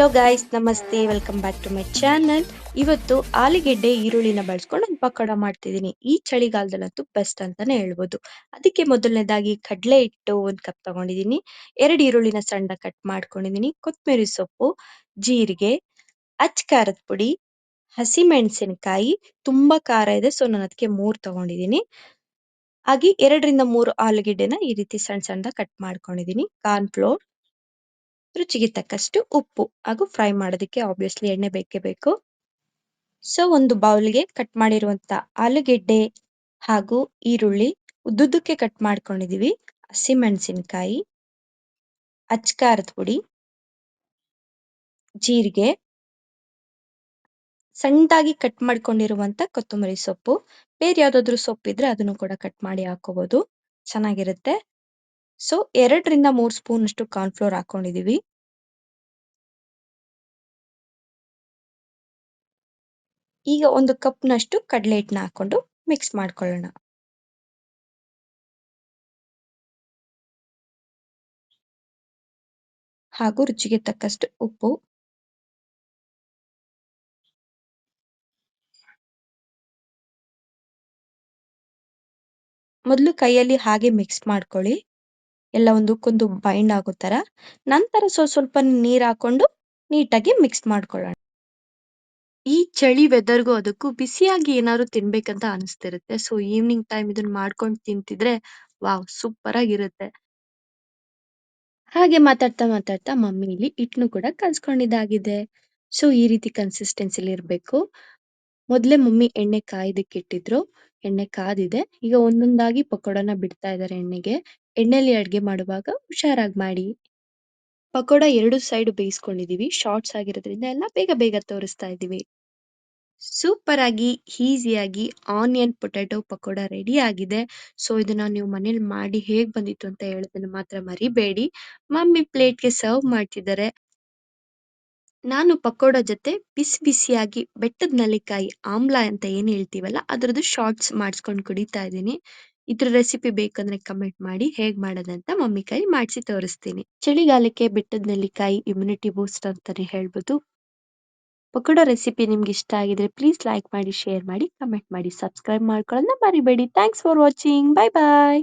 Hello guys, ನಮಸ್ತೆ. Welcome back to my channel. ಇವತ್ತು ಆಲೂಗೆಡ್ಡೆ ಈರುಳ್ಳಿನ ಬಳಸ್ಕೊಂಡು ಒಂದು ಪಕೋಡ ಮಾಡ್ತಿದ್ದೀನಿ. ಈ ಚಳಿಗಾಲದಲ್ಲಂತೂ ಬೆಸ್ಟ್ ಅಂತಾನೆ ಹೇಳ್ಬೋದು. ಅದಕ್ಕೆ ಮೊದಲನೇದಾಗಿ ಕಡಲೆ ಹಿಟ್ಟು 1 ಕಪ್ ತಗೊಂಡಿದ್ದೀನಿ. 2 ಈರುಳ್ಳಿನ ಸಣ್ಣ ಕಟ್ ಮಾಡ್ಕೊಂಡಿದ್ದೀನಿ. ಕೊತ್ತಂಬರಿ ಸೊಪ್ಪು, ಜೀರಿಗೆ, ಅಚ್ಚ ಖಾರದ ಪುಡಿ, ಹಸಿಮೆಣಸಿನಕಾಯಿ. ತುಂಬಾ ಖಾರ ಇದೆ, ಸೊ ನಾನು ಅದಕ್ಕೆ 3 ತಗೊಂಡಿದ್ದೀನಿ. ಹಾಗೆ 2 ರಿಂದ 3 ಆಲೂಗೆಡ್ಡೆನ ಈ ರೀತಿ ಸಣ್ಣ ಸಣ್ಣದಾಗಿ ಕಟ್ ಮಾಡ್ಕೊಂಡಿದ್ದೀನಿ. ಕಾರ್ನ್ ಫ್ಲೋರ್, ರುಚಿಗೆ ತಕ್ಕಷ್ಟು ಉಪ್ಪು ಹಾಗೂ ಫ್ರೈ ಮಾಡೋದಕ್ಕೆ ಆಬ್ವಿಯಸ್ಲಿ ಎಣ್ಣೆ ಬೇಕೇ ಬೇಕು. ಸೊ ಒಂದು ಬೌಲ್ಗೆ ಕಟ್ ಮಾಡಿರುವಂತ ಆಲೂಗೆಡ್ಡೆ ಹಾಗೂ ಈರುಳ್ಳಿ ಉದ್ದುದ್ದಕ್ಕೆ ಕಟ್ ಮಾಡ್ಕೊಂಡಿದೀವಿ. ಹಸಿಮೆಣಸಿನಕಾಯಿ, ಅಚ್ಚ ಖಾರದ ಪುಡಿ, ಜೀರಿಗೆ, ಸಣ್ಣದಾಗಿ ಕಟ್ ಮಾಡ್ಕೊಂಡಿರುವಂತ ಕೊತ್ತಂಬರಿ ಸೊಪ್ಪು. ಬೇರೆ ಯಾವ್ದಾದ್ರು ಸೊಪ್ಪಿದ್ರೆ ಅದನ್ನು ಕೂಡ ಕಟ್ ಮಾಡಿ ಹಾಕೋಬಹುದು, ಚೆನ್ನಾಗಿರುತ್ತೆ. ಸೊ 2 ರಿಂದ 3 ಸ್ಪೂನ್ ಅಷ್ಟು ಕಾರ್ನ್ ಫ್ಲೋರ್ ಹಾಕೊಂಡಿದೀವಿ. ಈಗ 1 ಕಪ್ನಷ್ಟು ಕಡಲೆ ಹಿಟ್ಟನ್ನ ಹಾಕೊಂಡು ಮಿಕ್ಸ್ ಮಾಡ್ಕೊಳ್ಳೋಣ. ಹಾಗೂ ರುಚಿಗೆ ತಕ್ಕಷ್ಟು ಉಪ್ಪು. ಮೊದಲು ಕೈಯಲ್ಲಿ ಹಾಗೆ ಮಿಕ್ಸ್ ಮಾಡ್ಕೊಳ್ಳಿ, ಎಲ್ಲ ಒಂದಕ್ಕೊಂದು ಬೈಂಡ್ ಆಗೋ ತರ. ನಂತರ ಸ್ವಲ್ಪ ನೀರು ಹಾಕೊಂಡು ನೀಟಾಗಿ ಮಿಕ್ಸ್ ಮಾಡ್ಕೊಳ್ಳೋಣ. ಈ ಚಳಿ ವೆದರ್ಗೂ ಅದಕ್ಕೂ ಬಿಸಿಯಾಗಿ ಏನಾದ್ರು ತಿನ್ಬೇಕಂತ ಅನಿಸ್ತಿರುತ್ತೆ. ಸೊ ಈವ್ನಿಂಗ್ ಟೈಮ್ ಇದನ್ನ ಮಾಡ್ಕೊಂಡು ತಿಂತಿದ್ರೆ ವಾವ್, ಸೂಪರ್ ಆಗಿರುತ್ತೆ. ಹಾಗೆ ಮಾತಾಡ್ತಾ ಮಾತಾಡ್ತಾ ಮಮ್ಮಿ ಇಲ್ಲಿ ಹಿಟ್ಟನ್ನು ಕೂಡ ಕಲ್ಸ್ಕೊಂಡಿದ್ದಾಗಿದೆ. ಸೊ ಈ ರೀತಿ ಕನ್ಸಿಸ್ಟೆನ್ಸಿಲಿ ಇರಬೇಕು. ಮೊದಲೇ ಮಮ್ಮಿ ಎಣ್ಣೆ ಕಾಯ್ದಕ್ಕೆ ಇಟ್ಟಿದ್ರು. ಎಣ್ಣೆ ಕಾದಿದೆ. ಈಗ ಒಂದೊಂದಾಗಿ ಪಕೋಡನ ಬಿಡ್ತಾ ಇದ್ದಾರೆ ಎಣ್ಣೆಗೆ. ಎಣ್ಣೆಲಿ ಅಡ್ಗೆ ಮಾಡುವಾಗ ಹುಷಾರಾಗಿ ಮಾಡಿ. ಪಕೋಡ 2 ಸೈಡ್ ಬೇಯಿಸ್ಕೊಂಡಿದೀವಿ. ಶಾರ್ಟ್ಸ್ ಆಗಿರೋದ್ರಿಂದ ಎಲ್ಲ ಬೇಗ ಬೇಗ ತೋರಿಸ್ತಾ ಇದ್ದೀವಿ. ಸೂಪರ್ ಆಗಿ ಈಸಿಯಾಗಿ ಆನಿಯನ್ ಪೊಟ್ಯಾಟೊ ಪಕೋಡ ರೆಡಿ ಆಗಿದೆ. ಸೊ ಇದನ್ನ ನೀವು ಮನೇಲಿ ಮಾಡಿ ಹೇಗ್ ಬಂದಿತ್ತು ಅಂತ ಹೇಳೋದನ್ನ ಮಾತ್ರ ಮರಿಬೇಡಿ. ಮಮ್ಮಿ ಪ್ಲೇಟ್ಗೆ ಸರ್ವ್ ಮಾಡ್ತಿದ್ದಾರೆ. ನಾನು ಪಕೋಡ ಜೊತೆ ಬಿಸಿ ಬಿಸಿಯಾಗಿ ಬೆಟ್ಟದ ನೆಲ್ಲಿಕಾಯಿ ಆಮ್ಲ ಅಂತ ಏನ್ ಹೇಳ್ತೀವಲ್ಲ, ಅದರದ್ದು ಶಾರ್ಟ್ಸ್ ಮಾಡಿಸ್ಕೊಂಡು ಕುಡಿತಾ ಇದ್ದೀನಿ. ಇದ್ರ ರೆಸಿಪಿ ಬೇಕಂದ್ರೆ ಕಮೆಂಟ್ ಮಾಡಿ, ಹೇಗ್ ಮಾಡೋದಂತ ಮಮ್ಮಿ ಕೈ ಮಾಡಿಸಿ ತೋರಿಸ್ತೀನಿ. ಚಳಿಗಾಲಕ್ಕೆ ಬೆಟ್ಟದ ನೆಲ್ಲಿಕಾಯಿ ಇಮ್ಯುನಿಟಿ ಬೂಸ್ಟ್ ಅಂತಾನೆ ಹೇಳ್ಬೋದು. ಪಕೋಡ ರೆಸಿಪಿ ನಿಮ್ಗೆ ಇಷ್ಟ ಆಗಿದ್ರೆ ಪ್ಲೀಸ್ ಲೈಕ್ ಮಾಡಿ, ಶೇರ್ ಮಾಡಿ, ಕಮೆಂಟ್ ಮಾಡಿ, ಸಬ್ಸ್ಕ್ರೈಬ್ ಮಾಡ್ಕೊಳ್ಳೋದನ್ನ ಮರಿಬೇಡಿ. Thanks for watching. Bye bye.